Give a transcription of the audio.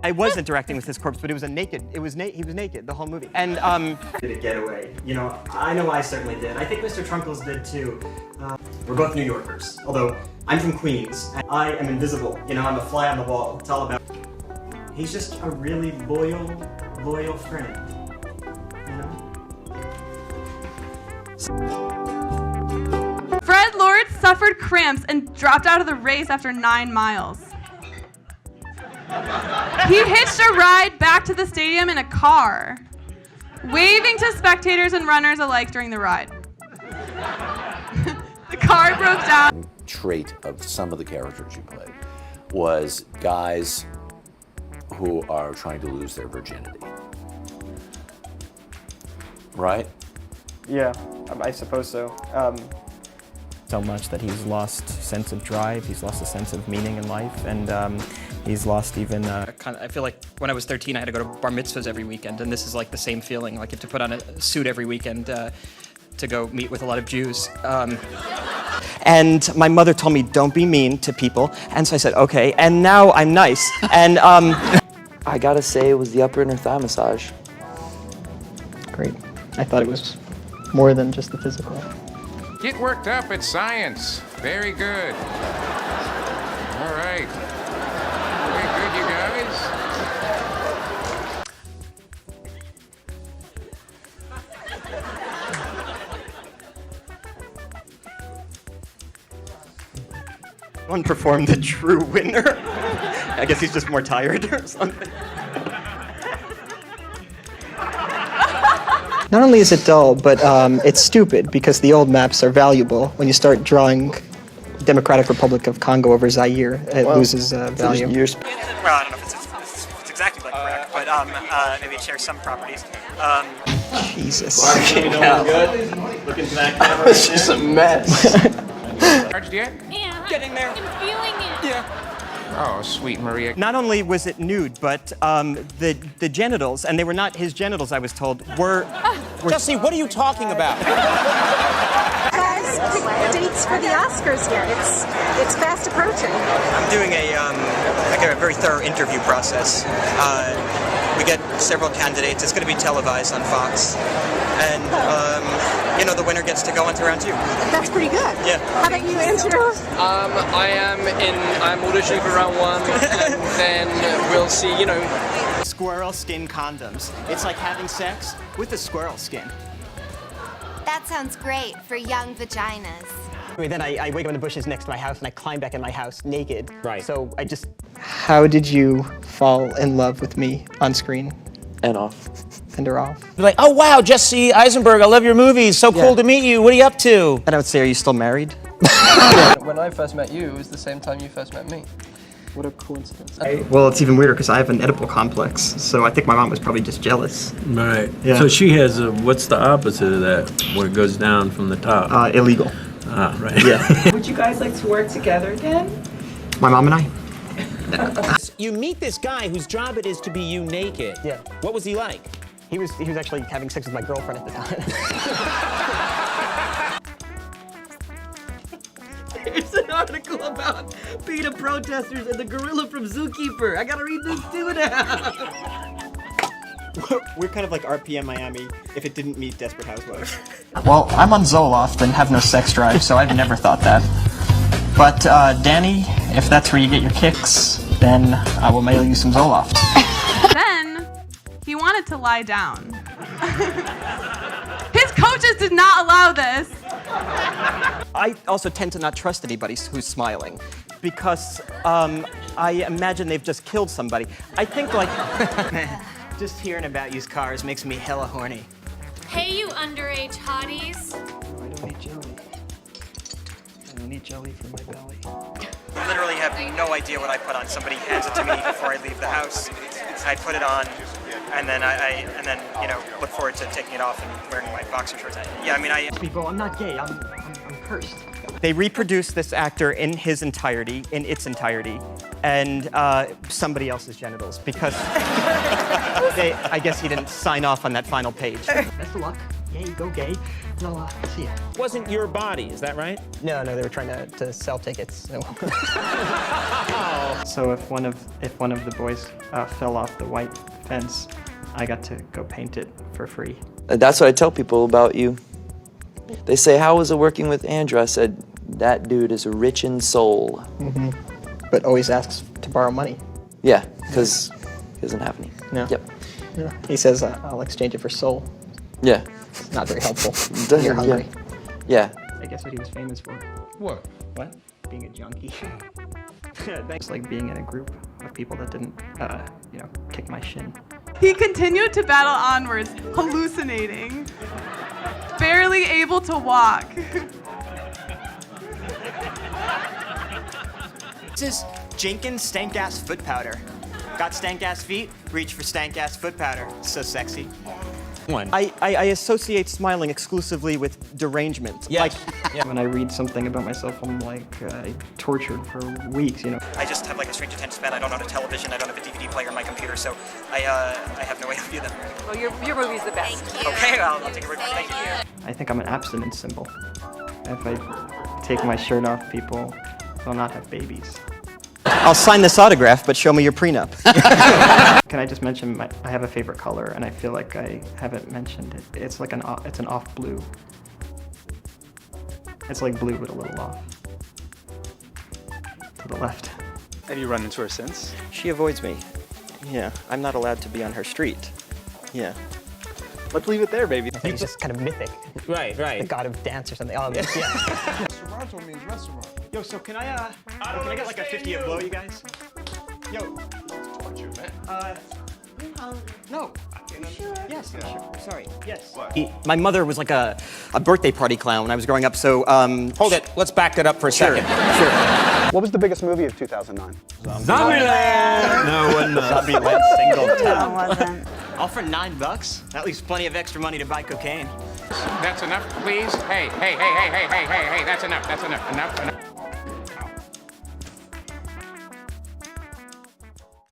I was interacting with his corpse, but it was he was naked the whole movie. And Did a getaway. You know I certainly did. I think Mr. Trunkles did too. We're both New Yorkers, although I'm from Queens. And I am invisible. You know, I'm a fly on the wall. It's all about. He's just a really loyal friend. You know? Fred Lord suffered cramps and dropped out of the race after 9 miles. He hitched a ride back to the stadium in a car, waving to spectators and runners alike during the ride. The car broke down. Trait of some of the characters you played was guys who are trying to lose their virginity. Right? Yeah, I suppose so. So much that he's lost sense of drive, he's lost a sense of meaning in life, and he's lost even... I feel like when I was 13, I had to go to bar mitzvahs every weekend, and this is like the same feeling, like you have to put on a suit every weekend to go meet with a lot of Jews. And my mother told me, don't be mean to people, and so I said, okay, and now I'm nice, and I gotta say it was the upper inner thigh massage. Great. I thought it was more than just the physical. Get worked up, it's science. Very good. All right. Very good, you guys. one performed the true winner. I guess he's just more tired or something. Not only is it dull, but it's stupid because the old maps are valuable. When you start drawing Democratic Republic of Congo over Zaire, it loses value. Well, I don't know if it's exactly like correct, but maybe it shares some properties. Jesus. Looking to that camera. It's just a mess. Charged yet? Yeah. Getting there. I'm feeling it. Yeah. Oh, sweet Maria. Not only was it nude, but the genitals, and they were not his genitals, I was told, were Jesse, what are you talking about? Guys, pick dates for the Oscars yet. It's fast approaching. I'm doing a very thorough interview process. We get several candidates. It's going to be televised on Fox, and the winner gets to go on to round 2. That's pretty good. Yeah. How about you, Andrew? I'm auditioning for round 1, and then we'll see, Squirrel skin condoms. It's like having sex with a squirrel skin. That sounds great for young vaginas. Then I wake up in the bushes next to my house and I climb back in my house naked. Right. So I just... How did you fall in love with me on screen? And off. And or off? You're like, oh wow, Jesse Eisenberg, I love your movies. So cool to meet you. What are you up to? And I would say, are you still married? When I first met you, it was the same time you first met me. What a coincidence. Well, it's even weirder because I have an Oedipal complex, so I think my mom was probably just jealous. Right. Yeah. So she has what's the opposite of that, where it goes down from the top? Illegal. Ah, right. Yeah. Would you guys like to work together again? My mom and I. You meet this guy whose job it is to be you naked. Yeah. What was he like? He was actually having sex with my girlfriend at the time. There's an article about PETA protesters and the gorilla from Zookeeper. I gotta read this too now. We're kind of like RPM Miami if it didn't meet Desperate Housewives. Well, I'm on Zoloft and have no sex drive, so I've never thought that. But, Danny, if that's where you get your kicks, then I will mail you some Zoloft. Then he wanted to lie down. His coaches did not allow this. I also tend to not trust anybody who's smiling because I imagine they've just killed somebody. I think like, just hearing about used cars makes me hella horny. Hey, you underage hotties. I don't need jelly. I don't need jelly for my belly. I literally have no idea what I put on. Somebody hands it to me before I leave the house. I put it on, and then I look forward to taking it off and wearing my boxer shorts. People, I'm not gay. I'm cursed. They reproduced this actor in its entirety, and somebody else's genitals because I guess he didn't sign off on that final page. Best of luck. Yay, go gay. And I'll see ya. Wasn't your body, is that right? No, they were trying to sell tickets. So. So if one of the boys fell off the white fence, I got to go paint it for free. That's what I tell people about you. They say, how was it working with Andrew? I said, that dude is rich in soul. Mm-hmm. But always asks to borrow money. Yeah, because he doesn't have any. No. Yep. Yeah. He says, I'll exchange it for soul. Yeah. Not very helpful. Doesn't- You're hungry. Yeah. I guess what he was famous for. What? What? Being a junkie. It's like being in a group of people that didn't, kick my shin. He continued to battle onwards, hallucinating, barely able to walk. This is Jenkins stank ass foot powder. Got stank ass feet, reach for stank ass foot powder. So sexy. I associate smiling exclusively with derangement. Yes. Like, When I read something about myself, I'm like tortured for weeks, I just have like a strange attention span. I don't own a television. I don't have a DVD player on my computer, so I have no way to view them. Oh, your movie's the best. Okay, I'll take a break. Thank you. I think I'm an abstinence symbol. If I take my shirt off, people will not have babies. I'll sign this autograph, but show me your prenup. Can I just mention I have a favorite color, and I feel like I haven't mentioned it. It's like an off blue. It's like blue, but a little off. To the left. Have you run into her since? She avoids me. Yeah, I'm not allowed to be on her street. Yeah. Let's leave it there, baby. I think he's just kind of mythic. Right, right. The god of dance or something. Oh, yeah. Toronto means restaurant. Yo, so can I get like a 50 of blow, you guys? Yo. No. Yes, sure. Sorry. Yes. My mother was like a birthday party clown when I was growing up, so Hold it. Let's back that up for a second. Sure. What was the biggest movie of 2009? Zombieland! No, it wasn't. Zombieland single tap. Wasn't. All for $9? That leaves plenty of extra money to buy cocaine. That's enough, please. Hey, that's enough. Enough.